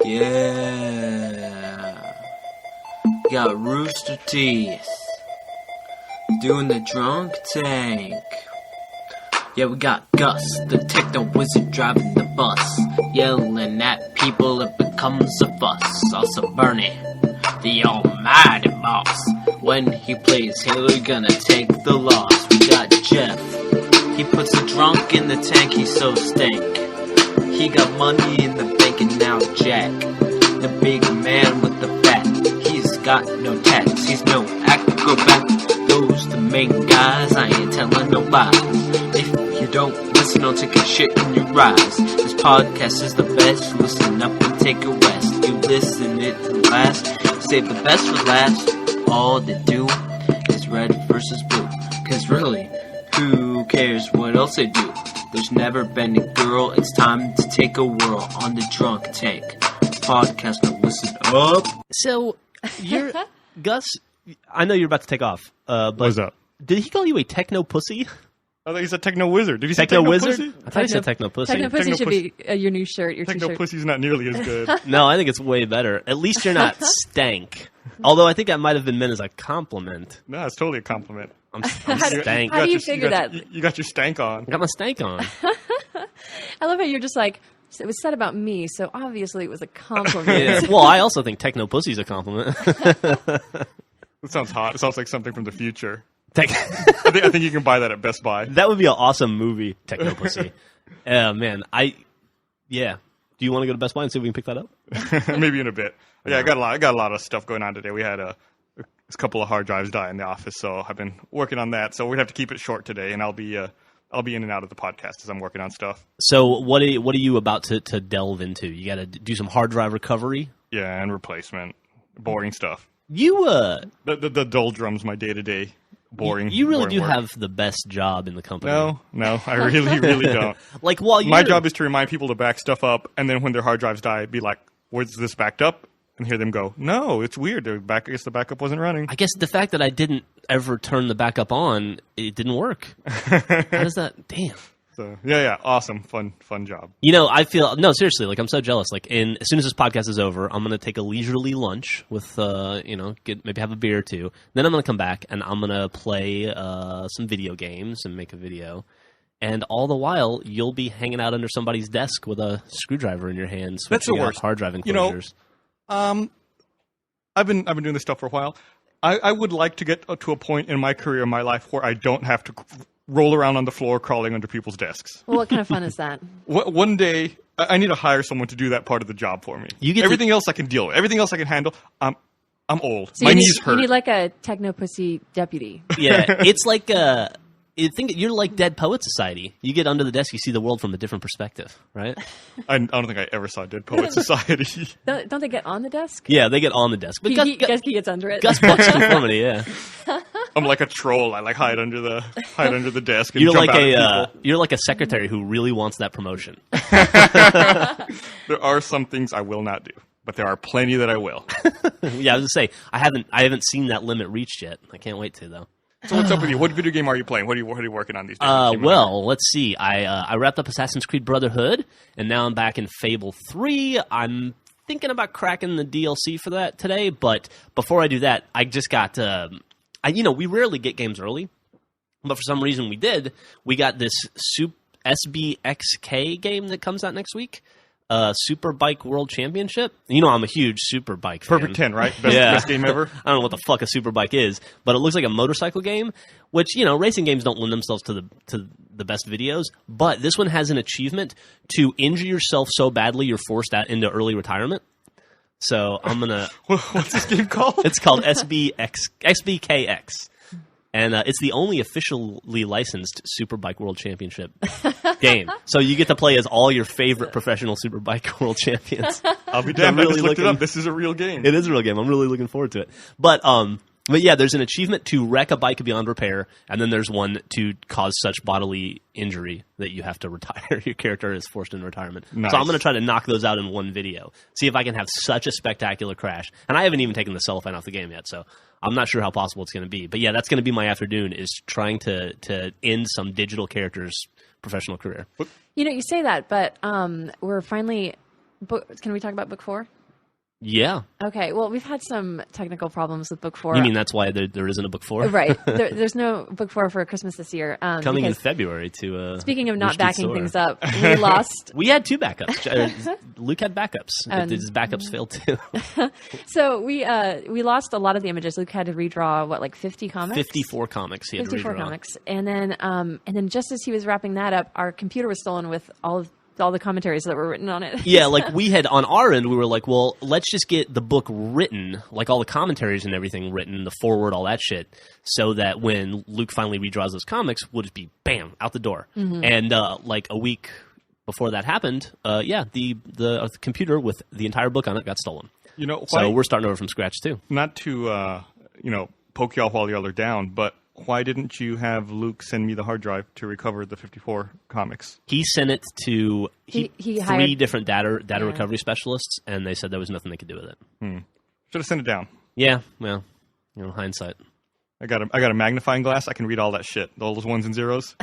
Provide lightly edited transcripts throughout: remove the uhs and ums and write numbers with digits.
Yeah. Got Rooster Teeth doing the drunk tank. Yeah, we got Gus, the techno wizard driving the bus, yelling at people, it becomes a fuss. Also Bernie, the almighty boss. When he plays Halo, gonna take the loss. We got Jeff, he puts the drunk in the tank, he's so stank. He got money in the bank and now Jack, the big man with the fat, he's got no tats, he's no acrobat. Those the main guys, I ain't telling nobody. If you don't listen, I'll take a shit in your eyes. This podcast is the best, listen up and take a rest. You listen it to last, save the best for last. All they do is red versus blue. Cause really, who cares what else they do? There's never been a girl, it's time to take a whirl on the drunk tank. Podcast, now listen up. So, you're Gus, I know you're about to take off, but What's up? did he call you a techno pussy? I thought he said techno wizard. Did he say Techno techno wizard? pussy? I thought he said techno pussy. Techno pussy Techno should be your new shirt, your Techno t-shirt. pussy's not nearly as good. No, I think it's way better. At least you're not stank. Although I think that might have been meant as a compliment. No, it's totally a compliment. I'm How do- stank. how do you got your- figure that? You got your stank on. I got my stank on. I love how you're just like, it was said about me, so obviously it was a compliment. Yeah. Well, I also think techno pussy's a compliment. It sounds hot. It sounds like something from the future. Tech- I think you can buy that at Best Buy. that would be an awesome movie, techno pussy. Man, yeah. Do you want to go to Best Buy and see if we can pick that up? Maybe in a bit. Yeah, I got a lot of stuff going on today. We had a couple of hard drives die in the office, so I've been working on that. So we'd have to keep it short today, and I'll be in and out of the podcast as I'm working on stuff. So what are you about to delve into? You got to do some hard drive recovery? Yeah, and replacement, boring stuff. You The doldrums, my day to day boring. You really boring do work. have the best job in the company. No, I really don't. Like while you My job is to remind people to back stuff up, and then when their hard drives die, be like, "Where's this backed up?" And hear them go, "No, it's weird. I guess the backup wasn't running." I guess the fact that I didn't ever turn the backup on, it didn't work. How does that? Damn. So yeah, awesome, fun job. You know, I feel seriously. Like I'm so jealous. Like as soon as this podcast is over, I'm gonna take a leisurely lunch with maybe have a beer or two. Then I'm gonna come back and I'm gonna play some video games and make a video. And all the while, you'll be hanging out under somebody's desk with a screwdriver in your hand, That's the switching out worst. hard drive enclosures. I've been doing this stuff for a while. I would like to get to a point in my career, in my life, where I don't have to roll around on the floor crawling under people's desks. Well, what kind of fun is that? One day, I need to hire someone to do that part of the job for me. You Everything else I can deal with. Everything else I can handle. I'm old. So My you knees need, hurt. You need like a techno pussy deputy. Yeah, it's like you're like Dead Poet Society. You get under the desk, you see the world from a different perspective, right? I don't think I ever saw Dead Poet Society. Don't they get on the desk? Yeah, they get on the desk. But He gets under it. Gus bucks conformity, yeah. I'm like a troll. I like hide under the desk. And You're jump like out at people. you're like a secretary who really wants that promotion. There are some things I will not do, but there are plenty that I will. Yeah, I was gonna say I haven't seen that limit reached yet. I can't wait to though. So what's up with you? What video game are you playing? What are you working on these days? Well, let's see. I wrapped up Assassin's Creed Brotherhood, and now I'm back in Fable 3. I'm thinking about cracking the DLC for that today, but before I do that, I just got we rarely get games early, but for some reason we did. We got this SBXK game that comes out next week. Superbike World Championship. You know I'm a huge Superbike fan. Perfect 10, right? Best game ever. I don't know what the fuck a Superbike is, but it looks like a motorcycle game, which, racing games don't lend themselves to the best videos, but this one has an achievement to injure yourself so badly you're forced out into early retirement. So I'm going to... What's this game called? It's called SBKX. And it's the only officially licensed Superbike World Championship game. So you get to play as all your favorite professional Superbike World champions. I'll be damned. I'm I just really looked it looking- up. This is a real game. It is a real game. I'm really looking forward to it. But yeah, there's an achievement to wreck a bike beyond repair, and then there's one to cause such bodily injury that you have to retire. Your character is forced into retirement. Nice. So I'm going to try to knock those out in one video. See if I can have such a spectacular crash. And I haven't even taken the cellophane off the game yet, so I'm not sure how possible it's going to be. But yeah, that's going to be my afternoon, is trying to end some digital character's professional career. You say that, but we're finally Can we talk about book 4? Yeah. Okay. Well, we've had some technical problems with book 4. You mean that's why there isn't a book 4? Right. There's no book 4 for Christmas this year. Coming in because February to. speaking of not Rooster backing Store. things up, we lost. We had 2 backups. Luke had backups. His backups failed too. So we lost a lot of the images. Luke had to redraw like 50 comics. 54 comics. He had 54 to redraw. comics, and then just as he was wrapping that up, our computer was stolen with all the commentaries that were written on it. Yeah, like we had on our end, we were like, well, let's just get the book written, like all the commentaries and everything written, the foreword, all that shit, so that when Luke finally redraws those comics, we'll just be bam out the door. Mm-hmm. And like a week before that happened, the computer with the entire book on it got stolen. You know, So we're starting over from scratch too. not to poke y'all while y'all are down, but why didn't you have Luke send me the hard drive to recover the 54 comics? He sent it to He 3 hired- different data Yeah. recovery specialists, and they said there was nothing they could do with it. Should have sent it down. Yeah, well, hindsight. I got a magnifying glass. I can read all that shit. All those ones and zeros.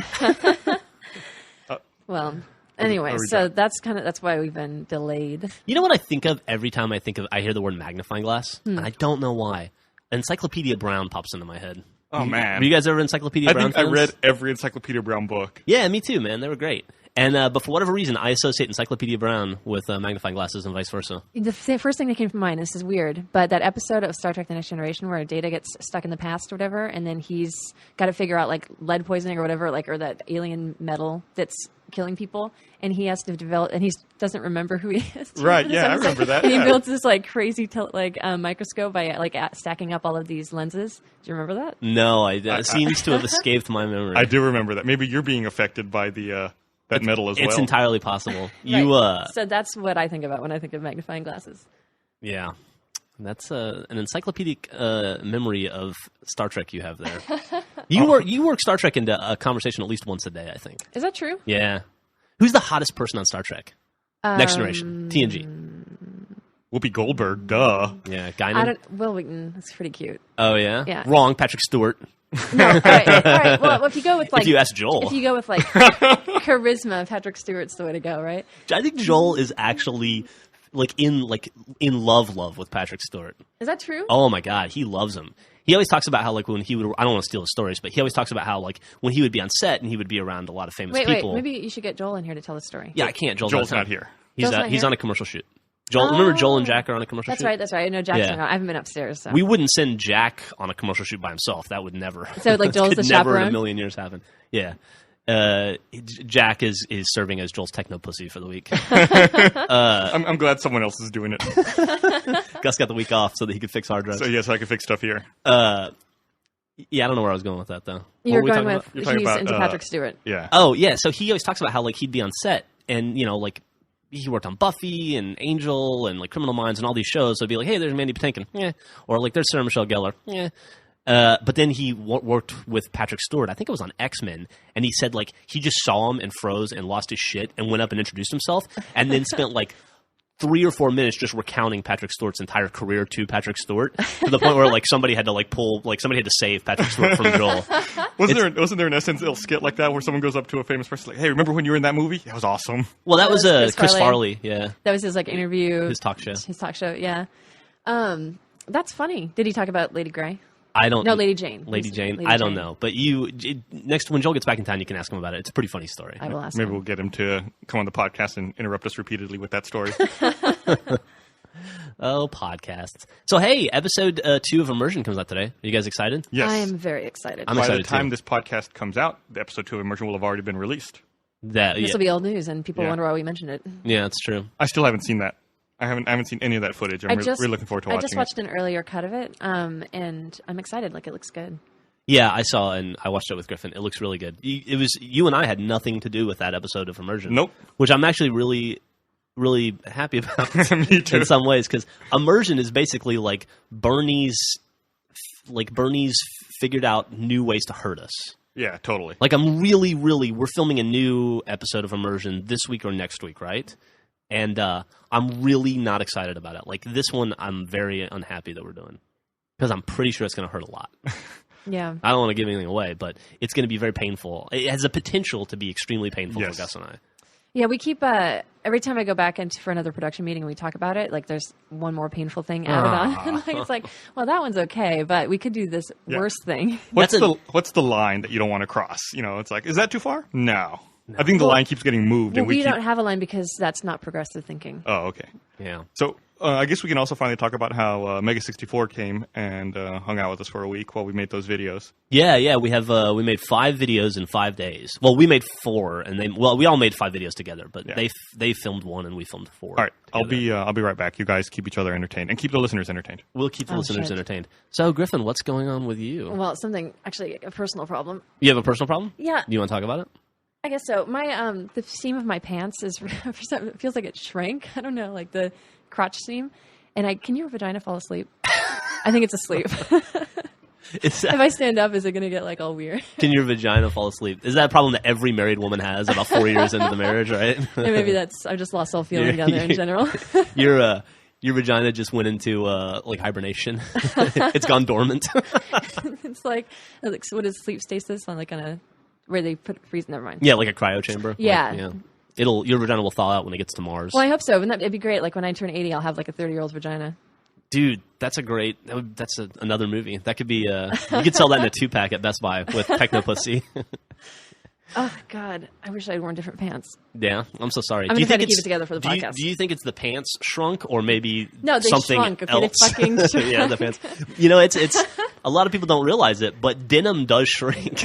Well, anyway, I'll read so that. that's why we've been delayed. You know what I think of every time I hear the word magnifying glass? And I don't know why. Encyclopedia Brown pops into my head. Oh man, Were you guys ever Encyclopedia I Brown think I fans? read every Encyclopedia Brown book. Yeah, me too, man. They were great. And but for whatever reason, I associate Encyclopedia Brown with magnifying glasses and vice versa. The first thing that came to mind, this is weird, but that episode of Star Trek The Next Generation where Data gets stuck in the past or whatever, and then he's got to figure out like lead poisoning or whatever, or that alien metal that's killing people, and he has to develop, and he doesn't remember who he is. Do you Right, remember this yeah, I episode? remember that, And he yeah. builds this like crazy microscope by stacking up all of these lenses. Do you remember that? No, it seems to have escaped my memory. I do remember that. Maybe you're being affected by the that metal as well. It's entirely possible. You, Right. So that's what I think about when I think of magnifying glasses. yeah. That's an encyclopedic memory of Star Trek you have there. You work Star Trek into a conversation at least once a day, I think. Is that true? Yeah. Who's the hottest person on Star Trek? Next Generation. TNG. Whoopi Goldberg, duh. Yeah, I Guinan. don't. Will Wheaton. That's pretty cute. Oh, yeah? Yeah. Wrong. Patrick Stewart. No, all right. Well, if you go with like, If you ask Joel. if you go with like charisma, Patrick Stewart's the way to go, right? I think Joel is actually in love with Patrick Stewart. Is that true? Oh my God, he loves him. He always talks about how like when he would, I don't want to steal his stories, but he always talks about how like when he would be on set and he would be around a lot of famous wait, people. maybe you should get Joel in here to tell the story. Yeah, I can't. Joel's not here. He's Joel's not he's here? on a commercial shoot. Joel, remember Joel and Jack are on a commercial That's shoot? right. That's right. I know Jack's Yeah. not. I haven't been upstairs. So. We wouldn't send Jack on a commercial shoot by himself. That would never. So, like, Joel's could the never in chaperone? a million years happen. Yeah. Jack is serving as Joel's techno pussy for the week. I'm glad someone else is doing it. Gus got the week off so that he could fix hard drives. So yes, I can fix stuff here. Yeah, I don't know where I was going with that though. What You're were we going talking with about? You're talking he's about, into Patrick Stewart. Yeah. Oh yeah, so he always talks about how like he'd be on set and like he worked on Buffy and Angel and like Criminal Minds and all these shows. So it'd be like, hey, there's Mandy Patinkin, yeah, or like there's Sarah Michelle Gellar, yeah. But then he worked with Patrick Stewart. I think it was on X-Men, and he said like he just saw him and froze and lost his shit and went up and introduced himself, and then spent like 3 or 4 minutes just recounting Patrick Stewart's entire career to Patrick Stewart to the point where like somebody had to save Patrick Stewart from Joel. Wasn't there an SNL skit like that where someone goes up to a famous person like, "Hey, remember when you were in that movie? That was awesome." Well, that was Chris Chris Farley. Farley, yeah, That was his like interview. his talk show. His talk show. Yeah. That's funny. Did he talk about Lady Grey? I don't. No, Lady Jane. Lady Jane. Lady I don't Jane. know, but next when Joel gets back in town, you can ask him about it. It's a pretty funny story. I will ask Maybe him. we'll get him to come on the podcast and interrupt us repeatedly with that story. Oh, podcasts. So hey, episode 2 of Immersion comes out today. Are you guys excited? Yes. I am very excited. I'm By the excited time too. this podcast comes out, the episode 2 of Immersion will have already been released. That This yeah, will be old news, and people Yeah. wonder why we mentioned it. yeah, that's true. I still haven't seen that. I haven't seen any of that footage. I'm really looking forward to watching I just watched an earlier cut of it, and I'm excited. Like, it looks good. Yeah, I saw and I watched it with Griffin. It looks really good. It was you and I had nothing to do with that episode of Immersion. Nope. Which I'm actually really, really happy about. Me too. In some ways, because Immersion is basically like Bernie's figured out new ways to hurt us. Yeah, totally. Like we're filming a new episode of Immersion this week or next week, right? And I'm really not excited about it. Like this one, I'm very unhappy that we're doing because I'm pretty sure it's going to hurt a lot. Yeah. I don't want to give anything away, but it's going to be very painful. It has the potential to be extremely painful Yes. for Gus and I. Yeah, we keep every time I go back into for another production meeting and we talk about it, like there's one more painful thing added on. Like, it's like, well, that one's okay, but we could do this worse thing. What's the line that you don't want to cross? You know, it's like, is that too far? No. I think the line keeps getting moved. Well, and we don't have a line because that's not progressive thinking. Oh, okay. Yeah. So I guess we can also finally talk about how Mega 64 came and hung out with us for a week while we made those videos. Yeah. We have we made 5 videos in 5 days. Well, we made 4, and we all made 5 videos together. But they filmed 1 and we filmed 4. All right, I'll be right back. You guys keep each other entertained and keep the listeners entertained. We'll keep the listeners entertained. So, Griffin, what's going on with you? Well, something actually a personal problem. You have a personal problem? Yeah. You want to talk about it? I guess so. My the seam of my pants is it feels like it shrank. I don't know, like the crotch seam. And can your vagina fall asleep? I think it's asleep. If I stand up, is it going to get like all weird? Can your vagina fall asleep? Is that a problem that every married woman has about 4 years into the marriage, right? And maybe I've just lost all feeling down there in general. Your vagina just went into like hibernation. It's gone dormant. It's like what is sleep stasis on like on a where they freeze? Never mind. Yeah, like a cryo chamber. Yeah. Like, your vagina will thaw out when it gets to Mars. Well, I hope so. It'd be great. Like when I turn 80, I'll have like a 30-year-old vagina. Dude, that's another movie. That could be you could sell that in a 2-pack at Best Buy with Technopussy. Oh God, I wish I'd worn different pants. Yeah, I'm so sorry. I'm going to try to keep it together for the podcast. Do you think it's the pants shrunk or maybe no, they something shrunk. Okay, else? they fucking shrunk. Yeah, the pants. You know, it's a lot of people don't realize it, but denim does shrink.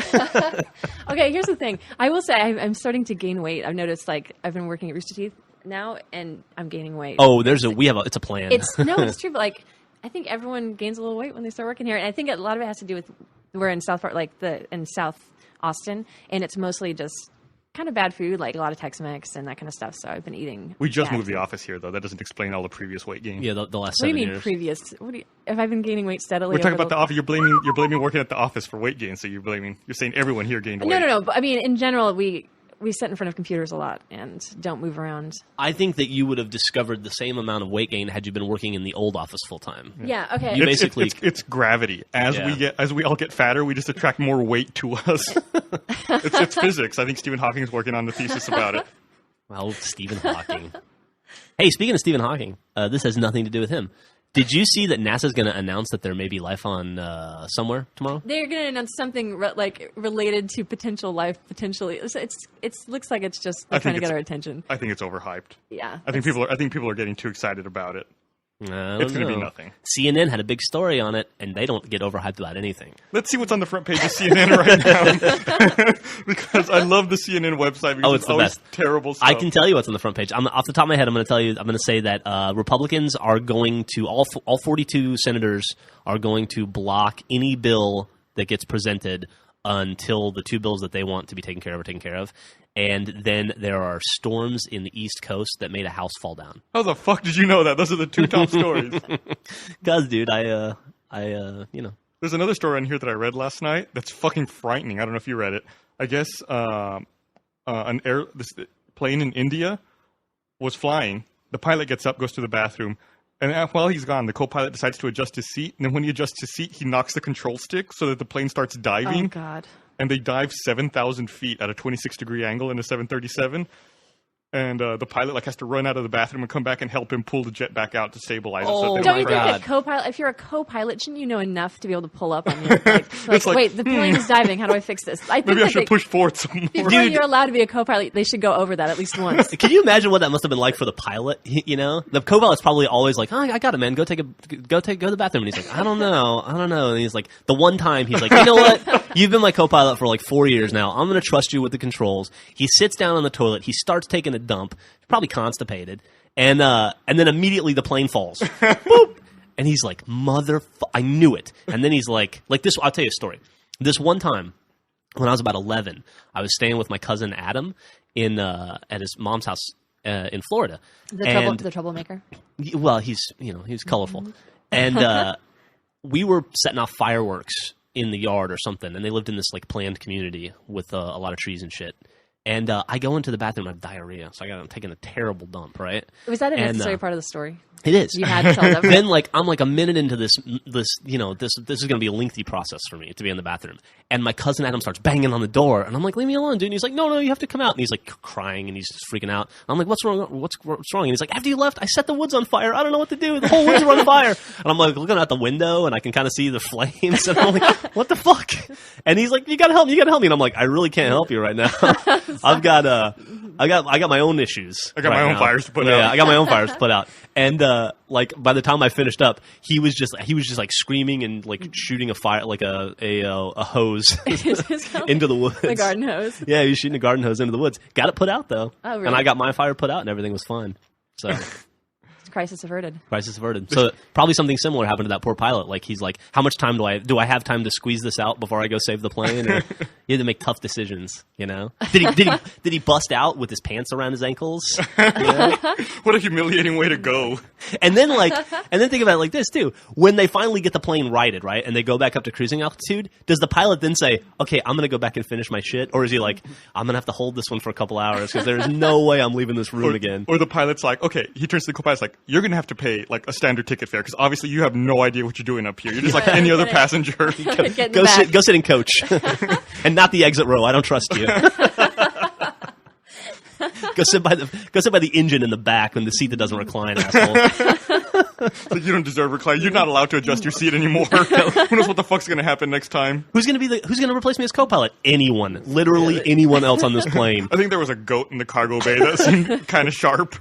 Okay, here's the thing. I will say I'm starting to gain weight. I've noticed like I've been working at Rooster Teeth now, and I'm gaining weight. Oh, it's a plan. It's true, but like I think everyone gains a little weight when they start working here, and I think a lot of it has to do with we're in South Park, like in South Austin, and it's mostly just kind of bad food, like a lot of Tex-Mex and that kind of stuff. So I've been eating. We just moved the office here, though. That doesn't explain all the previous weight gain. Yeah, the last 7 years. What do you mean previous? Have I been gaining weight steadily? We're talking about the office. You're blaming working at the office for weight gain. So you're saying everyone here gained weight. No. But I mean, in general, we sit in front of computers a lot and don't move around. I think that you would have discovered the same amount of weight gain had you been working in the old office full time. Yeah. Okay. It's gravity. As we all get fatter, we just attract more weight to us. it's physics. I think Stephen Hawking is working on the thesis about it. Well, Stephen Hawking. Hey, speaking of Stephen Hawking, this has nothing to do with him. Did you see that NASA's going to announce that there may be life on somewhere tomorrow? They're going to announce something related to potential life, potentially. It looks like it's just trying to get our attention. I think it's overhyped. Yeah, I think people are getting too excited about it. It's going to be nothing. CNN had a big story on it, and they don't get overhyped about anything. Let's see what's on the front page of CNN right now, because I love the CNN website. Because it's the best. Terrible stuff. I can tell you what's on the front page. Off the top of my head, I'm going to say that Republicans are going to all 42 senators are going to block any bill that gets presented until the 2 bills that they want to be taken care of are taken care of. And then there are storms in the East Coast that made a house fall down. How the fuck did you know that? Those are the 2 top stories. Because, dude, you know. There's another story on here that I read last night that's fucking frightening. I don't know if you read it. I guess this plane in India was flying. The pilot gets up, goes to the bathroom, and while he's gone, the co-pilot decides to adjust his seat. And then when he adjusts his seat, he knocks the control stick so that the plane starts diving. Oh, God. And they dive 7,000 feet at a 26-degree angle in a 737. And the pilot has to run out of the bathroom and come back and help him pull the jet back out to stabilize it. Don't you think a co-pilot, if you're a co-pilot, shouldn't you know enough to be able to pull up on you? Wait, the plane is diving. How do I fix this? Maybe I should push forward some more. Before you're allowed to be a co-pilot, they should go over that at least once. Can you imagine what that must have been like for the pilot? You know, the co-pilot's probably always like, "Oh, I got it, man. Go to the bathroom." And he's like, "I don't know." And he's like, the one time he's like, "You know what? You've been my co-pilot for like 4 years now. I'm going to trust you with the controls." He sits down on the toilet. He starts taking a dump. Probably constipated, and then immediately the plane falls. Boop! And he's like, I knew it. And then he's like this. I'll tell you a story. This one time, when I was about 11, I was staying with my cousin Adam at his mom's house in Florida. The troublemaker. Well, he's colorful, and we were setting off fireworks in the yard or something, and they lived in this planned community with a lot of trees and shit. And I go into the bathroom, I have diarrhea, so I'm taking a terrible dump, right? Was that a necessary part of the story? It is. You had to tell them. Then, like, I'm like a minute into this, you know, this is going to be a lengthy process for me to be in the bathroom. And my cousin Adam starts banging on the door, and I'm like, leave me alone, dude. And he's like, no, you have to come out. And he's like crying, and he's just freaking out. I'm like, what's wrong? What's wrong? And he's like, after you left, I set the woods on fire. I don't know what to do. The whole woods are on fire. And I'm like looking out the window, and I can kind of see the flames. And I'm like, what the fuck? And he's like, you gotta help me. And I'm like, I really can't help you right now. I got my own issues. I got my own fires to put out. Yeah, I got my own fires to put out. And like by the time I finished up, he was just like screaming and like shooting a fire, like a hose into the woods. The garden hose. Yeah, he was shooting a garden hose into the woods. Got it put out though. Oh, really? And I got my fire put out, and everything was fine. So. Crisis averted. Crisis averted. So probably something similar happened to that poor pilot. Like he's like, how much time do I have time to squeeze this out before I go save the plane? Or he had to make tough decisions. You know? Did he bust out with his pants around his ankles? You know? What a humiliating way to go. And then think about it like this too. When they finally get the plane righted, right, and they go back up to cruising altitude, does the pilot then say, "Okay, I'm gonna go back and finish my shit," or is he like, "I'm gonna have to hold this one for a couple hours because there's no way I'm leaving this room again"? Or the pilot's like, okay, he turns to the co-pilot's like, you're gonna have to pay like a standard ticket fare because obviously you have no idea what you're doing up here. You're just like any other passenger. Go sit in coach, and not the exit row. I don't trust you. Go sit by the engine in the back in the seat that doesn't recline, asshole. Like, you don't deserve recline. You're not allowed to adjust your seat anymore. Who knows what the fuck's gonna happen next time? Who's gonna replace me as co-pilot? Anyone, literally anyone else on this plane. I think there was a goat in the cargo bay that seemed kind of sharp.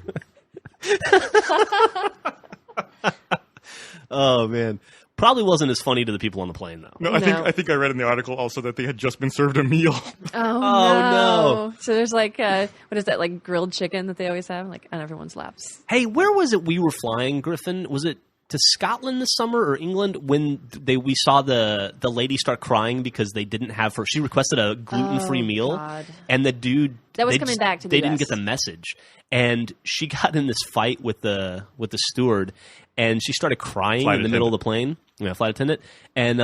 Oh man, probably wasn't as funny to the people on the plane though. No, I think I read in the article also that they had just been served a meal. Oh no. So there's like what is that, like grilled chicken that they always have like on everyone's laps? Hey, where was it we were flying, Griffin? Was it to Scotland this summer or England when we saw the lady start crying because they didn't have her? She requested a gluten-free meal, God. and the dude that was coming back to the they didn't US. get the message, and she got in this fight with the steward, and she started crying in the middle of the plane. Yeah, flight attendant, and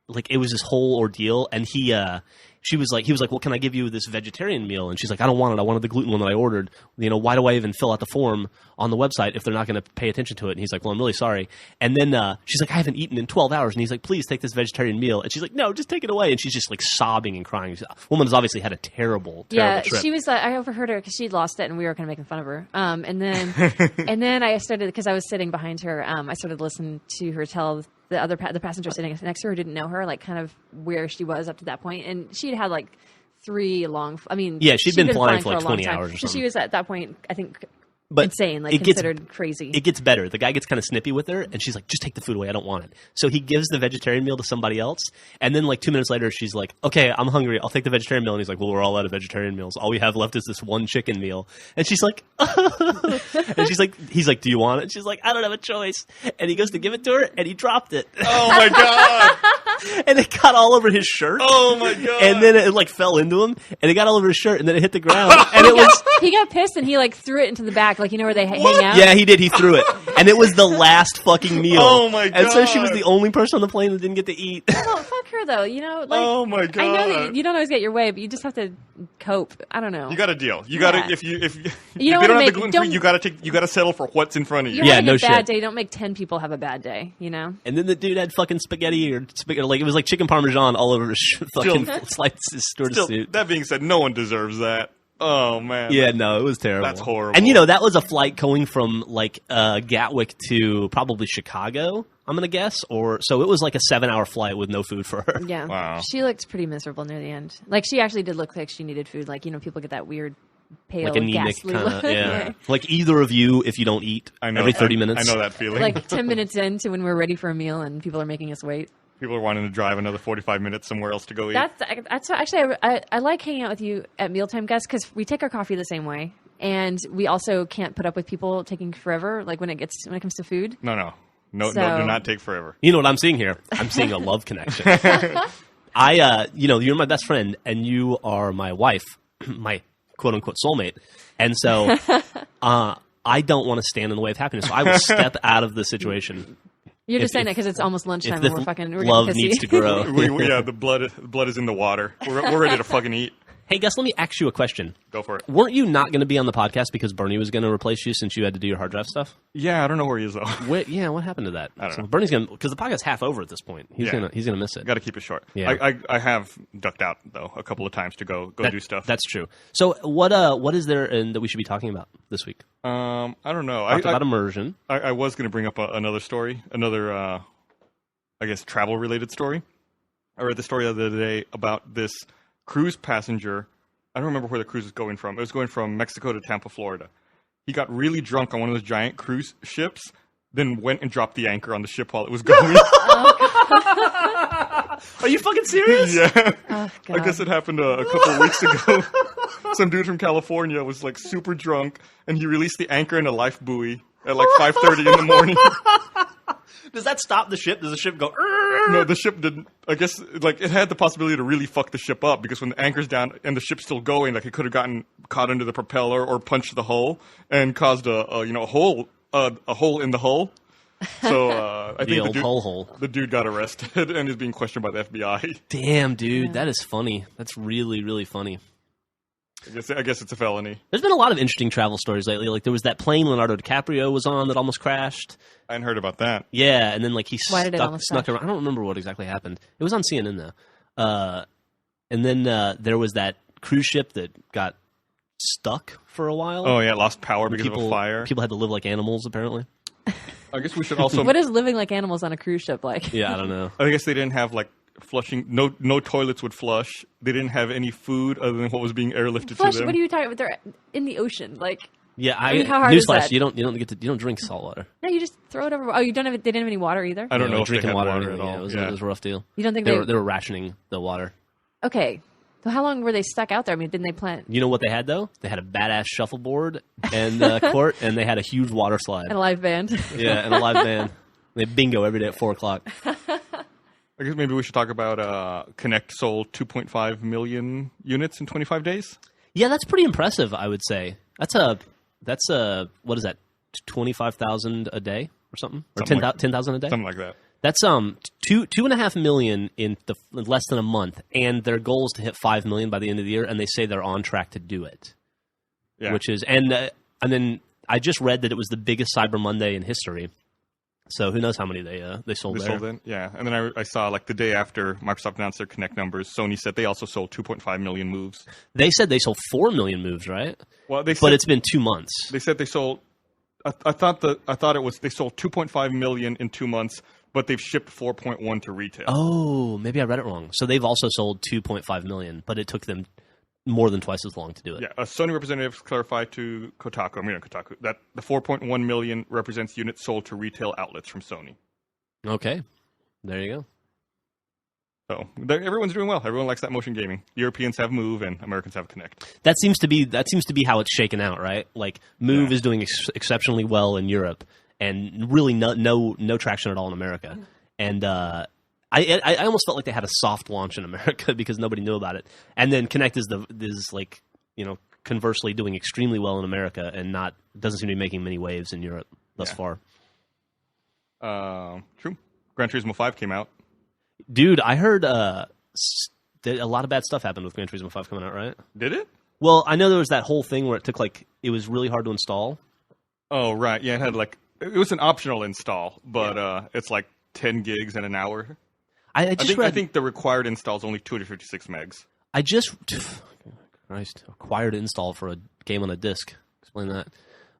like it was this whole ordeal, and he was like, well, can I give you this vegetarian meal? And she's like, I don't want it. I wanted the gluten one that I ordered. You know, why do I even fill out the form on the website if they're not going to pay attention to it? And he's like, well, I'm really sorry. And then she's like, I haven't eaten in 12 hours. And he's like, please take this vegetarian meal. And she's like, no, just take it away. And she's just like sobbing and crying. The woman has obviously had a terrible trip. She was. I overheard her because she'd lost it, and we were kind of making fun of her. And then I started, because I was sitting behind her. I started listening to her tell the passenger sitting next to her didn't know her, like kind of where she was up to that point, and she'd had like 3 long. I mean, yeah, she'd been flying for like a long 20 time. hours or something. So she was at that point, I think. But insane, like considered crazy. It gets better. The guy gets kind of snippy with her, and she's like, just take the food away. I don't want it. So he gives the vegetarian meal to somebody else, and then like 2 minutes later, she's like, okay, I'm hungry. I'll take the vegetarian meal. And he's like, well, we're all out of vegetarian meals. All we have left is this one chicken meal. And she's like, and he's like, do you want it? And she's like, I don't have a choice. And he goes to give it to her, and he dropped it. Oh my god! And it got all over his shirt. Oh my god! And then it like fell into him, and it got all over his shirt, and then it hit the ground. And it was. He got pissed, and he like threw it into the back, like, you know where they hang out. Yeah, he did. He threw it, and it was the last fucking meal. Oh my god! And so she was the only person on the plane that didn't get to eat. Well, fuck her though. You know, like, oh my god! I know that you don't always get your way, but you just have to cope. I don't know. You got to deal. You got to if you you don't have the gluten free, don't- you got to settle for what's in front of you. You're having no a bad shit. day. Don't make 10 people have a bad day. You know. And then the dude had fucking spaghetti like it was like chicken parmesan all over his fucking his stewardess suit. That being said, no one deserves that. Oh man. Yeah, no, it was terrible. That's horrible. And you know, that was a flight going from like Gatwick to probably Chicago, I'm gonna guess, or so it was like a 7-hour flight with no food for her. Yeah. Wow. She looked pretty miserable near the end. Like, she actually did look like she needed food. Like, you know, people get that weird pale, Like anemic ghastly kind of, look. yeah. Like either of you, if you don't eat every 30 minutes. I know that feeling. Like 10 minutes into when we're ready for a meal and people are making us wait. People are wanting to drive another 45 minutes somewhere else to go eat. That's actually, I like hanging out with you at mealtime, Gus, because we take our coffee the same way. And we also can't put up with people taking forever, like when it comes to food. No, So- do not take forever. You know what I'm seeing here? I'm seeing a love connection. You're my best friend, and you are my wife, my quote unquote soulmate, and so I don't want to stand in the way of happiness. So I will step out of the situation. You're just If- saying that if- because it's almost lunchtime If and we're love getting pissy. needs to grow. Yeah, the blood is in the water. We're ready to fucking eat. Hey, Gus, let me ask you a question. Go for it. Weren't you not going to be on the podcast because Bernie was going to replace you since you had to do your hard drive stuff? Yeah, I don't know where he is though. What happened to that? I don't know. Bernie's going to, because the podcast's half over at this point. He's Yeah. gonna miss it. Got to keep it short. Yeah. I have ducked out though a couple of times to go do stuff. That's true. So what is there that we should be talking about this week? I don't know. Talked about immersion. I was going to bring up another story, I guess travel related story. I read the story the other day about this cruise passenger. I don't remember where the cruise was going from. It was going from Mexico to Tampa, Florida. He got really drunk on one of those giant cruise ships, then went and dropped the anchor on the ship while it was going. Are you fucking serious? Yeah. Oh, I guess God. it happened a couple of weeks ago. Some dude from California was like super drunk, and he released the anchor in a life buoy at like 5:30 in the morning. Does that stop the ship? Does the ship go? No, the ship didn't. I guess like it had the possibility to really fuck the ship up because when the anchor's down and the ship's still going, like it could have gotten caught under the propeller or punched the hull and caused a hole in the hull. So I think old hole. the dude got arrested and is being questioned by the FBI. Damn, dude, that is funny. That's really, really funny. I guess it's a felony. There's been a lot of interesting travel stories lately. Like there was that plane Leonardo DiCaprio was on that almost crashed. I hadn't heard about that. Yeah, and then like he Why did it almost snuck crash? around. I don't remember what exactly happened. It was on CNN though. And then there was that cruise ship that got stuck for a while. Oh yeah, it lost power because of a fire. People had to live like animals, apparently. I guess we should also. What is living like animals on a cruise ship like? Yeah, I don't know. I guess they didn't have like flushing. No toilets would flush. They didn't have any food other than what was being airlifted Flush, to them. what are you talking about? They're in the ocean. Like, Yeah, I mean, how hard is newsflash: that? you don't drink salt water. no, you just throw it over. Oh, they didn't have any water either? I don't know if they drinking had water, water or at anything. all. Yeah, it was a rough deal. You don't think They were rationing the water. Okay. So how long were they stuck out there? I mean, didn't they plant You know what they had though? They had a badass shuffleboard and court, and they had a huge water slide. and a live band? Yeah, and a live band. They bingo every day at 4:00. I guess maybe we should talk about Connect sold 2.5 million units in 25 days. Yeah, that's pretty impressive. I would say that's a what is that? 25,000 a day or something, or Something like- 10,000 a day. Something like that. That's 2.5 million in less than a month, and their goal is to hit 5 million by the end of the year, and they say they're on track to do it. Yeah. Which is and then I just read that it was the biggest Cyber Monday in history. So who knows how many they sold They there? sold it, yeah. And then I saw like the day after Microsoft announced their Connect numbers, Sony said they also sold 2.5 million moves. They said they sold 4 million moves, right? Well, they But said, it's been 2 months. they said they sold. I thought it was they sold 2.5 million in 2 months, but they've shipped 4.1 to retail. Oh, maybe I read it wrong. So they've also sold 2.5 million, but it took them more than twice as long to do it. Yeah, a Sony representative clarified to Kotaku, that the 4.1 million represents units sold to retail outlets from Sony. Okay, there you go. So everyone's doing well. Everyone likes that motion gaming. Europeans have Move and Americans have Connect. That seems to be how it's shaken out, right? Like Move Yeah. is doing exceptionally well in Europe, and really no traction at all in America. And I almost felt like they had a soft launch in America because nobody knew about it. And then Connect is like conversely doing extremely well in America and doesn't seem to be making many waves in Europe thus Yeah. far. True. Gran Turismo 5 came out. Dude, I heard that a lot of bad stuff happened with Gran Turismo 5 coming out, right? Did it? Well, I know there was that whole thing where it was really hard to install. Oh, right. Yeah, it was an optional install, but it's like 10 gigs in an hour. I think the required install is only 256 megs. Christ, required install for a game on a disc. Explain that.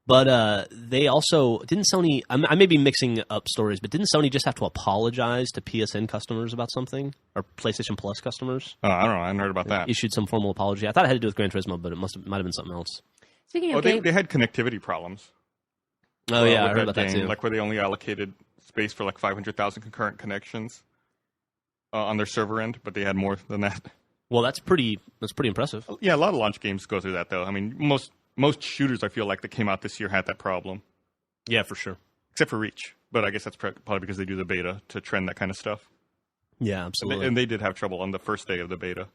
But they also didn't Sony. I may be mixing up stories, but didn't Sony just have to apologize to PSN customers about something, or PlayStation Plus customers? Oh, I don't know. I hadn't heard about that. Issued some formal apology. I thought it had to do with Gran Turismo, but it might have been something else. Speaking Oh, of they had connectivity problems. Oh yeah, I with heard about that game, too. Like where they only allocated space for like 500,000 concurrent connections on their server end, but they had more than that. Well, that's pretty impressive. Yeah, a lot of launch games go through that though. I mean, most shooters I feel like that came out this year had that problem, Yeah, for sure. except for Reach. But I guess that's probably because they do the beta to trend that kind of stuff. Yeah, absolutely. And they did have trouble on the first day of the beta.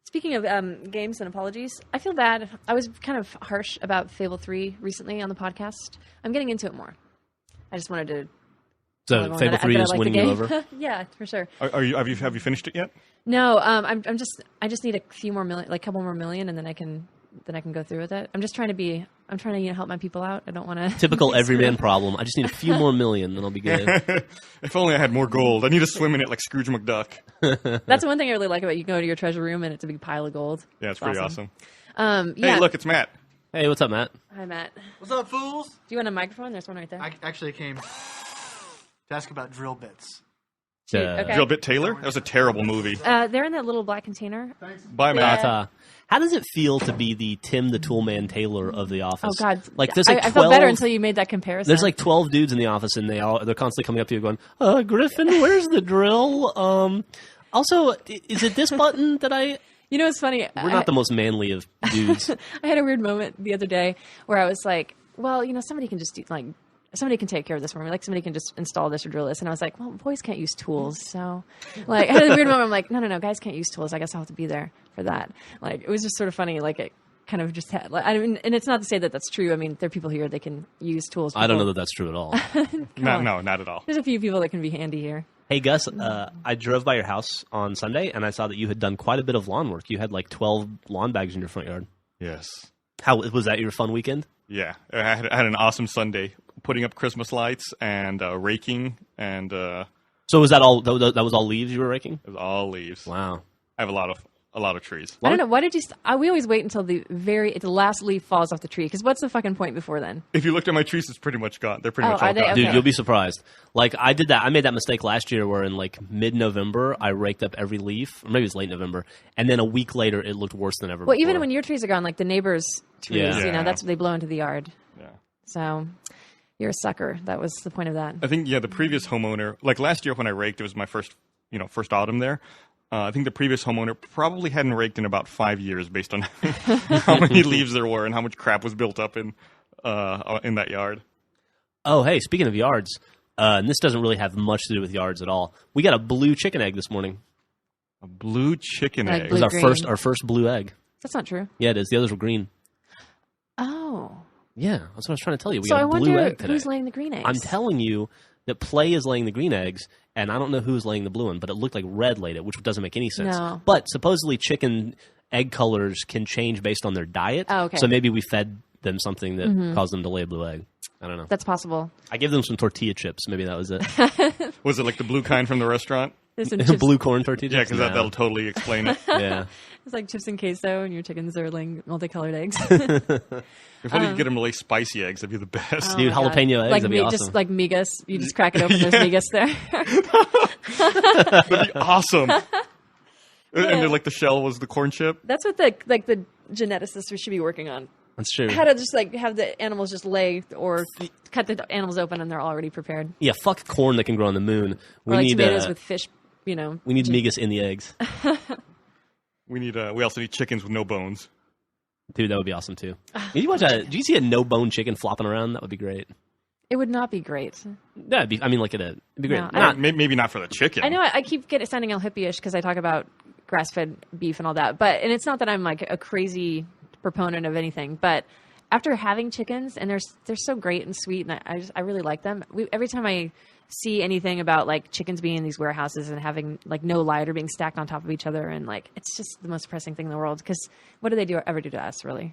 Speaking of games and apologies, I feel bad. I was kind of harsh about Fable 3 recently on the podcast. I'm getting into it more. I just wanted to So tell everyone Fable that 3 I is like the winning you game. over? Yeah, for sure. Are you have you finished it yet? No, I just need a few more million, like a couple more million, and then I can go through with it. I'm trying to help my people out. I don't want to. Typical everyman problem. I just need a few more million, then I'll be good. If only I had more gold. I need to swim in it like Scrooge McDuck. That's the one thing I really like about it. You go to your treasure room and it's a big pile of gold. Yeah, it's pretty awesome. Yeah. Hey, look, it's Matt. Hey, what's up, Matt? Hi, Matt. What's up, fools? Do you want a microphone? There's one right there. I actually came to ask about drill bits. Shoot, okay. Drill Bit Taylor? That was a terrible movie. They're in that little black container. Bye, Matt. Yeah. How does it feel to be the Tim the Toolman Taylor of the office? Oh God! Like there's like I 12, felt better until you made that comparison. There's like 12 dudes in the office, and they're constantly coming up to you going, Griffin, where's the drill? Also, is it this button that I? You know, it's funny. We're not the most manly of dudes. I had a weird moment the other day where I was like, well, you know, somebody can just somebody can take care of this for me. Like, somebody can just install this or drill this. And I was like, well, boys can't use tools. So, like, I had a weird moment. I'm like, no, guys can't use tools. I guess I'll have to be there for that. Like, it was just sort of funny. Like, it kind of just had, like, I mean, and it's not to say that that's true. I mean, there are people here that can use tools. I don't know that that's true at all. No, not at all. There's a few people that can be handy here. Hey, Gus, I drove by your house on Sunday, and I saw that you had done quite a bit of lawn work. You had like 12 lawn bags in your front yard. Yes. How was that your fun weekend? Yeah, I had an awesome Sunday putting up Christmas lights and raking, and So was that all? That was all leaves you were raking? it was all leaves. Wow. I have a lot of trees. I don't know. Why did you? We always wait until the last leaf falls off the tree. Because what's the fucking point before then? If you looked at my trees, it's pretty much gone. They're pretty much are all they? gone. Okay. Dude, you'll be surprised. Like, I did that. I made that mistake last year where in, like, mid-November, I raked up every leaf. Or maybe it was late November. And then a week later, it looked worse than ever Well, before. even when your trees are gone, like the neighbors' trees, Yeah. you know, Yeah. that's they blow into the yard. Yeah. So you're a sucker. That was the point of that. I think the previous homeowner, like last year when I raked, it was my first autumn there. I think the previous homeowner probably hadn't raked in about 5 years, based on how many leaves there were and how much crap was built up in that yard. Oh, hey, speaking of yards, and this doesn't really have much to do with yards at all. We got a blue chicken egg this morning. A blue chicken Like egg. It was Blue-green. our first blue egg. That's not true. Yeah, it is. The others were green. Oh, Yeah, that's what I was trying to tell you. We so got I a blue wonder egg today. who's laying the green eggs. I'm telling you that Play is laying the green eggs, and I don't know who's laying the blue one, but it looked like Red laid it, which doesn't make any sense. No. But supposedly chicken egg colors can change based on their diet. Oh, okay. So maybe we fed them something that caused them to lay a blue egg. I don't know. That's possible. I gave them some tortilla chips. Maybe that was it. Was it like the blue kind from the restaurant? There's some chips. Blue corn tortilla Yeah, chips? because No. that'll totally explain it. Yeah. It's like chips and queso, and your chickens are laying multicolored eggs. If only you could get them to lay spicy eggs, that'd be the best. Dude, Oh my God. jalapeno eggs, like that'd be awesome. just like migas. You just crack it open. There's migas there. That'd be awesome. And then, like the shell was the corn chip. That's what the geneticists should be working on. That's true. How to just like have the animals just lay or cut the animals open and they're already prepared. Yeah, fuck corn that can grow on the moon. Or like need tomatoes with fish, you know. we need migas in the eggs. We also need chickens with no bones. Dude, that would be awesome too. Did you see a no bone chicken flopping around? That would be great. It would not be great. That'd be. I mean, like it'd be great. No, Not, Maybe not for the chicken. I know I keep sounding all hippie-ish because I talk about grass-fed beef and all that, and it's not that I'm like a crazy proponent of anything, but after having chickens, and they're so great and sweet, and I really like them. Every time I see anything about like chickens being in these warehouses and having like no light or being stacked on top of each other, and like it's just the most depressing thing in the world. Because what do they ever do to us? Really,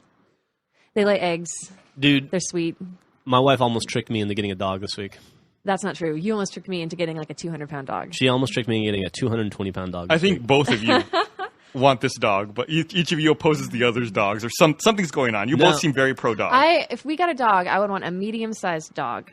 they lay eggs. dude, They're sweet. my wife almost tricked me into getting a dog this week. That's not true. You almost tricked me into getting like a 200-pound dog. She almost tricked me into getting a 220-pound dog. I this think week. both of you want this dog, but each of you opposes the other's dogs, or something's going on. You No. both seem very pro dog. If we got a dog, I would want a medium-sized dog.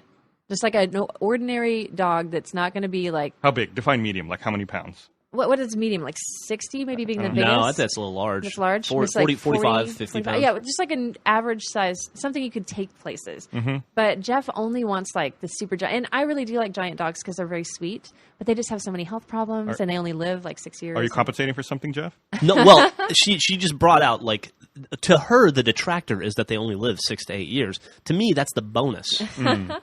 Just like an ordinary dog that's not going to be like, How big? Define medium. Like how many pounds? what is medium? Like 60 maybe being the biggest? No, that's a little large. It's large? 40, It's like 45, 50 pounds. Yeah, just like an average size, something you could take places. Mm-hmm. But Jeff only wants like the super giant. And I really do like giant dogs because they're very sweet, but they just have so many health problems and they only live like 6 years. Are you compensating for something, Jeff? No, well, she just brought out like to her the detractor is that they only live 6 to 8 years. To me, that's the bonus.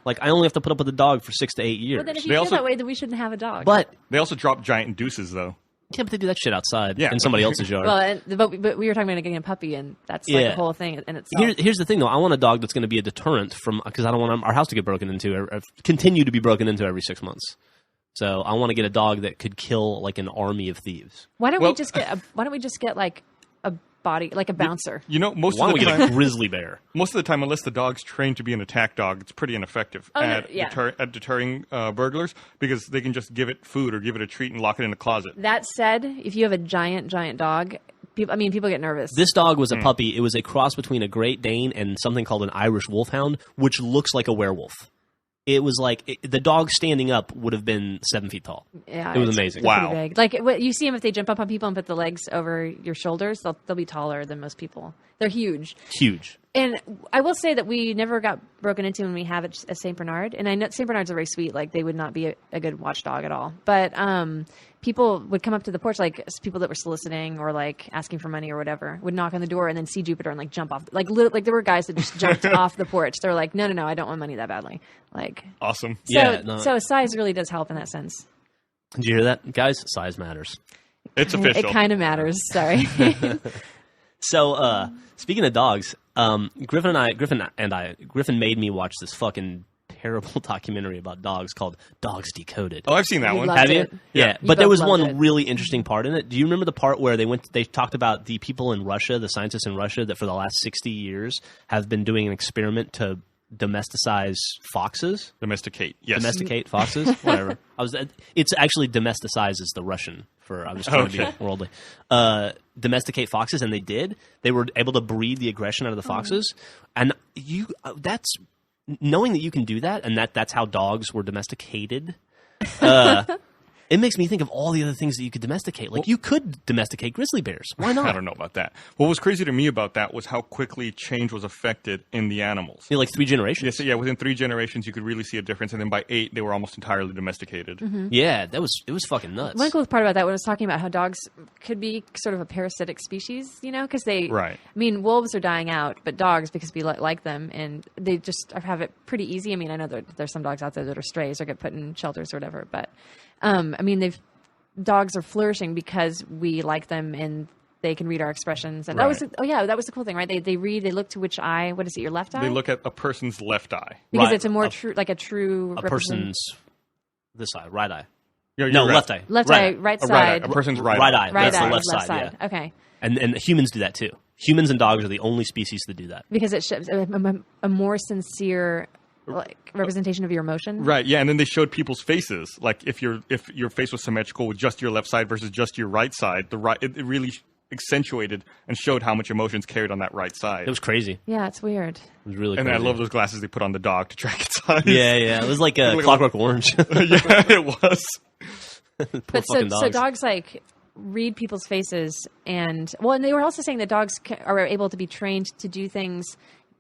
Like I only have to put up with a dog for 6 to 8 years. Well, then if you They feel also- that way, then we shouldn't have a dog. But They also drop giant deuces, though. Yeah, but they do that shit outside Yeah. in somebody else's yard. Well, but we were talking about getting a puppy, and that's like Yeah. a whole thing in itself. Here's the thing, though. I want a dog that's going to be a deterrent from because I don't want our house to get broken into or continue to be broken into every 6 months. So I want to get a dog that could kill like an army of thieves. Why don't Well- we just get like a body, like a bouncer? You know, most Why of don't the we get a time, grizzly bear? most of the time, unless the dog's trained to be an attack dog, it's pretty ineffective Oh, no, at, yeah. at deterring burglars because they can just give it food or give it a treat and lock it in a closet. That said, if you have a giant dog, people get nervous. This dog was a puppy. It was a cross between a Great Dane and something called an Irish Wolfhound, which looks like a werewolf. It was like the dog standing up would have been 7 feet tall. Yeah, it was it's amazing. pretty Wow. big. Like you see them if they jump up on people and put the legs over your shoulders, they'll be taller than most people. They're huge. Huge. And I will say that we never got broken into when we have it at St. Bernard. And I know St. Bernards are very sweet. Like, they would not be a good watchdog at all. But people would come up to the porch, like people that were soliciting or like asking for money or whatever, would knock on the door and then see Jupiter and like jump off. Like there were guys that just jumped off the porch. They're like, no, I don't want money that badly. Like, Awesome. so size really does help in that sense. Did you hear that, guys? Size matters. It's official. It kind of matters. Sorry. So, speaking of dogs, Griffin made me watch this fucking terrible documentary about dogs called Dogs Decoded. Oh, I've seen that You one. loved Have you? it. Yeah, You but there both was loved one it. really interesting part in it. Do you remember the part where they talked about the people in Russia, the scientists in Russia, that for the last 60 years have been doing an experiment to domesticize foxes? Domesticate. Yes. Domesticate foxes? Whatever. It's actually domesticize is the Russian for, I'm just trying to Okay. be worldly. Domesticate foxes, and they did. They were able to breed the aggression out of the foxes. And that's knowing that you can do that and that's how dogs were domesticated. It makes me think of all the other things that you could domesticate. Like, you could domesticate grizzly bears. Why not? I don't know about that. What was crazy to me about that was how quickly change was affected in the animals. Yeah, like 3 generations. Yes, yeah, within 3 generations, you could really see a difference, and then by 8, they were almost entirely domesticated. Mm-hmm. Yeah, it was fucking nuts. One cool part about that was talking about how dogs could be sort of a parasitic species, because they. Right. I mean, wolves are dying out, but dogs, because we like them, and they just have it pretty easy. I mean, I know there's some dogs out there that are strays or get put in shelters or whatever, but I mean, dogs are flourishing because we like them and they can read our expressions. And Right. that was the cool thing, right? They look to which eye? What is it? Your left eye? They look at a person's left eye. because Right. it's a more true, like a true a represent- person's this eye, right eye. You're No, right. left eye. left right eye, eye. right A right eye. side, A person's right eye. right That's eye, the left side. Yeah. Okay. And humans do that too. Humans and dogs are the only species that do that. Because it shows a more sincere representation of your emotion. Right, yeah, and then they showed people's faces. Like if your face was symmetrical with just your left side versus just your right side, it really accentuated and showed how much emotions carried on that right side. It was crazy. Yeah, it's weird. It was really and crazy. I love those glasses they put on the dog to track its eyes. Yeah. It was like a Clockwork Orange. yeah, it was. Poor But fucking so dogs like read people's faces, and they were also saying that dogs are able to be trained to do things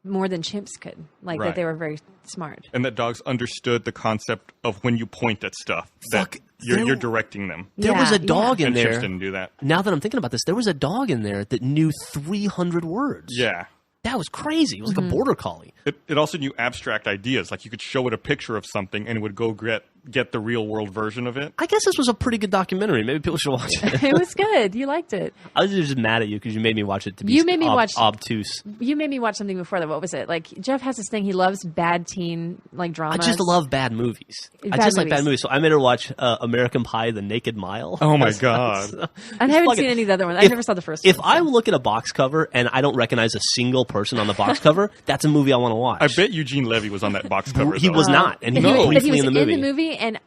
more than chimps could, like Right. that they were very smart. And that dogs understood the concept of when you point at stuff, Fuck, that there- you're directing them. There was a Yeah, dog in And chimps there. didn't do that. Now that I'm thinking about this, there was a dog in there that knew 300 words. Yeah. That was crazy. It was Mm-hmm. like a border collie. It also knew abstract ideas. Like you could show it a picture of something and it would go get the real world version of it. I guess this was a pretty good documentary. Maybe people should watch it. It was good. You liked it. I was just mad at you because you made me watch it to be You made me watch- obtuse. You made me watch something before that. What was it? Like, Jeff has this thing. He loves bad teen like I dramas. just love bad movies. I Bad just like bad movies. movies. So I made her watch American Pie: The Naked Mile. Oh my God. I haven't fucking- seen any of the other ones. I never saw the first If one. I look at a box cover and I don't recognize a single person on the box cover, that's a movie I want to watch. I bet Eugene Levy was on that box cover. he though. was not, and he But was but briefly he was in the movie. and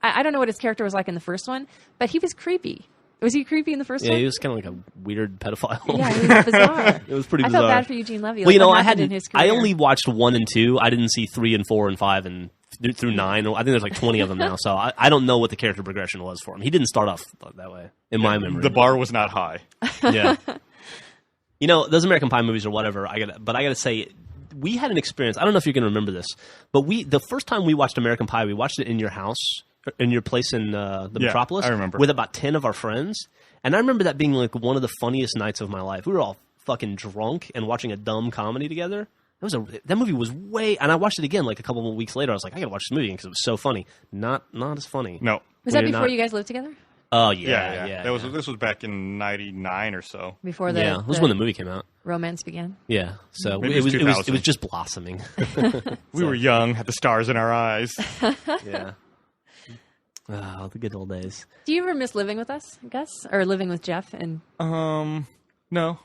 I don't know what his character was like in the first one, but he was creepy. Was he creepy in the first Yeah, one? he was kind of like a weird pedophile. Yeah, he was bizarre. It was pretty I bizarre. felt bad for Eugene Levy. Well, you know, what I happened hadn't. in his I career. only watched 1 and 2. I didn't see 3 and 4 and 5 and through 9. I think there's like 20 of them now. So I don't know what the character progression was for him. He didn't start off that way in my memory. The bar was not high. Yeah. You know, those American Pie movies or whatever, I gotta say, we had an experience. I don't know if you can remember this, but the first time we watched American Pie, we watched it in your house, in your place in the Yeah, Metropolis. I remember. With about 10 of our friends. And I remember that being like one of the funniest nights of my life. We were all fucking drunk and watching a dumb comedy together. That movie was way, and I watched it again like a couple of weeks later. I was like, I gotta watch this movie because it was so funny. Not as funny. No. Was that We're before not- you guys lived together? Oh Yeah. This was back in '99 or so. Before It was when the movie came out. romance began. Yeah, so Maybe it was 2000. just blossoming. We were young, had the stars in our eyes. Yeah. Oh, the good old days. Do you ever miss living with us, Gus, or living with Jeff? And No. no,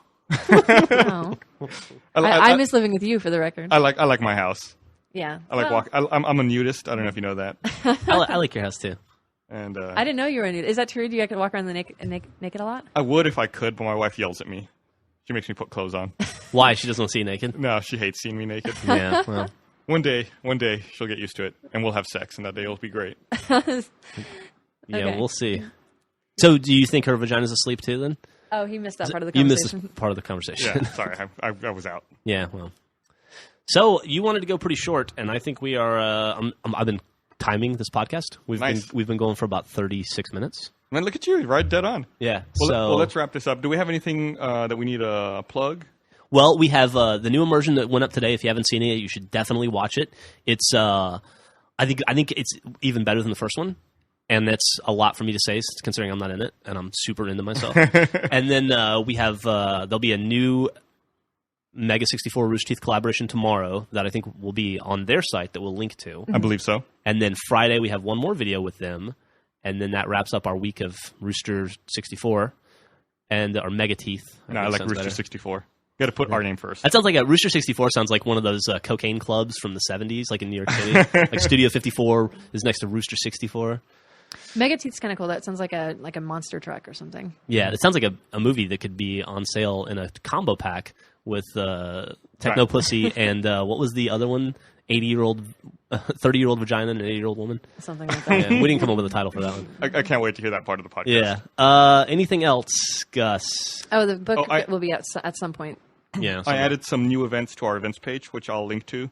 I I miss living with you, for the record. I like my house. Yeah, I like walk. I'm a nudist. I don't know if you know that. I like your house too. And I didn't know you were a nude. Is that true? Do you like to walk around the naked a lot? I would if I could, but my wife yells at me. She makes me put clothes on. Why? She doesn't want to see you naked? No, she hates seeing me naked. Yeah, well. One day she'll get used to it, and we'll have sex, and that day will be great. Yeah, Okay. we'll see. So do you think her vagina's asleep too then? Oh, he missed that part of the You conversation. missed this part of the conversation. Yeah, sorry, I was out. Yeah, well. So you wanted to go pretty short, and I think we are. I've been timing this podcast. Nice. We've been going for about 36 minutes. Man, look at you, right dead on. Yeah. Well, let's wrap this up. Do we have anything that we need to plug? Well, we have the new immersion that went up today. If you haven't seen it, you should definitely watch it. It's I think it's even better than the first one, and that's a lot for me to say considering I'm not in it and I'm super into myself. And then we have there'll be a new Mega 64 Rooster Teeth collaboration tomorrow that I think will be on their site that we'll link to. I believe so. And then Friday we have one more video with them, and then that wraps up our week of Rooster 64 and our Mega Teeth. No, I think like sounds Rooster better. 64. You got to put our name first. That sounds like Rooster 64 sounds like one of those cocaine clubs from the 70s, like in New York City. Like Studio 54 is next to Rooster 64. Megateeth's kind of cool. That sounds like a monster truck or something. Yeah, it sounds like a movie that could be on sale in a combo pack with Techno Pussy and what was the other one? 80-year-old, 30-year-old vagina and an 80-year-old woman. Something like that. Yeah, we didn't come up with a title for that one. I can't wait to hear that part of the podcast. Yeah. Anything else, Gus? Oh, the book I- will be out at some point. Yeah. I added some new events to our events page, which I'll link to.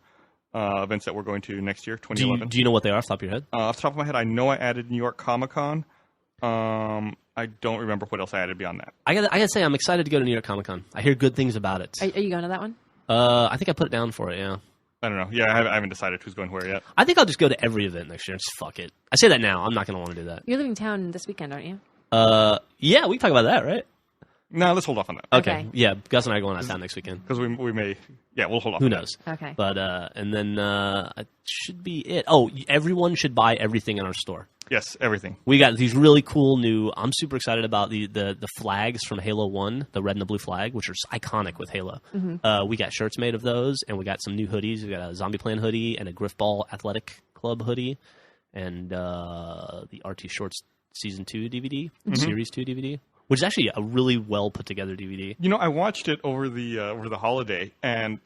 Events that we're going to next year, do 2011. you know what they are off the top of your head? Off the top of my head, I know I added New York Comic Con. I don't remember what else I added beyond that. I gotta say, I'm excited to go to New York Comic Con. I hear good things about it. Are you going to that one? I think I put it down for it, yeah. I don't know. Yeah, I haven't decided who's going where yet. I think I'll just go to every event next year and just fuck it. I say that now. I'm not going to want to do that. You're leaving town this weekend, aren't you? Yeah, we can talk about that, right? No, let's hold off on that. Okay. Okay. Yeah, Gus and I are going out of town next weekend. Because we may... Yeah, we'll hold off Who on knows? Okay. But, and then, it should be it. Oh, everyone should buy everything in our store. that. Yes, everything. We got these really cool new... I'm super excited about the flags from Halo 1, the red and the blue flag, which are iconic with Halo. We got shirts made of those, and we got some new hoodies. We got a Zombie Plan hoodie and a Griffball Athletic Club hoodie, and the RT Shorts Season 2 DVD, Series 2 DVD, which is actually a really well put together DVD. You know, I watched it over the holiday, and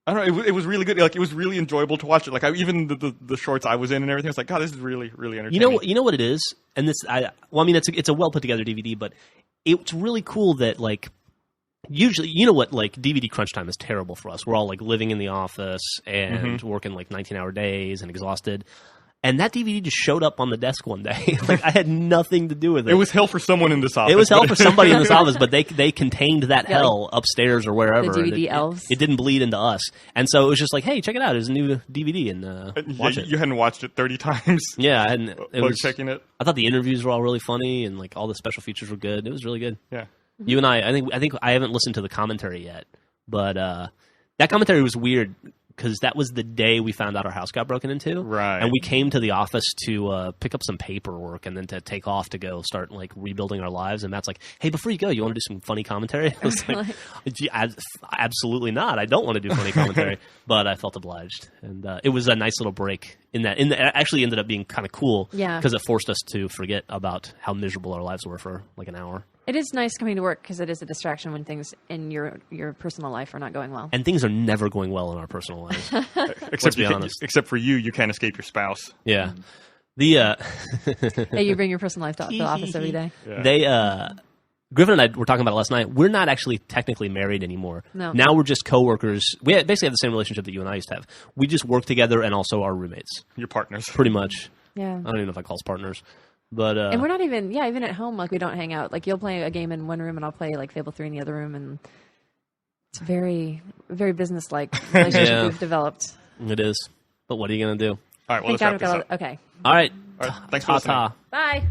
I don't know, it was really good. Like, it was really enjoyable to watch it. Like, even the shorts I was in and everything, I was like, God, this is really, really entertaining. You know what it is, and this it's a well put together DVD, but it's really cool that like usually like DVD crunch time is terrible for us. We're all like living in the office and working like 19-hour days and exhausted. And that DVD just showed up on the desk one day. Like I had nothing to do with it. It was hell for someone in this office. It was hell but- for somebody in this office, but they contained that Yeah, hell upstairs or wherever. the and DVD elves. It didn't bleed into us, and so it was just like, hey, check it out. It's a new DVD, and watch it. You hadn't watched it 30 times. Yeah, and it While was checking it. I thought the interviews were all really funny, and like all the special features were good. It was really good. Yeah. You and I think I haven't listened to the commentary yet, but that commentary was weird because that was the day we found out our house got broken into. Right. And we came to the office to pick up some paperwork and then to take off to go start like rebuilding our lives. And Matt's like, hey, before you go, you want to do some funny commentary? I was like, "Gee, absolutely not. I don't want to do funny commentary, but I felt obliged. And it was a nice little break in that. It actually ended up being kind of cool Yeah. because it forced us to forget about how miserable our lives were for like an hour. It is nice coming to work because it is a distraction when things in your personal life are not going well. And things are never going well in our personal lives. Except, be honest. except for you can't escape your spouse. Yeah. The Hey, you bring your personal life to the office every day. Yeah. they Griffin and I were talking about it last night. We're not actually technically married anymore. No. Now we're just coworkers. We basically have the same relationship that you and I used to have. We just work together and also are roommates, Your partners. pretty much. Yeah. I don't even know if I call us partners, but And we're not even, even at home, like we don't hang out. Like you'll play a game in one room and I'll play like Fable 3 in the other room. And it's very, very business-like relationship Yeah. we've developed. it is. But what are you gonna do? All right, well, Thank let's wrap God this we've up. got okay. All right. All right, thanks for listening. Ta-ta. Bye.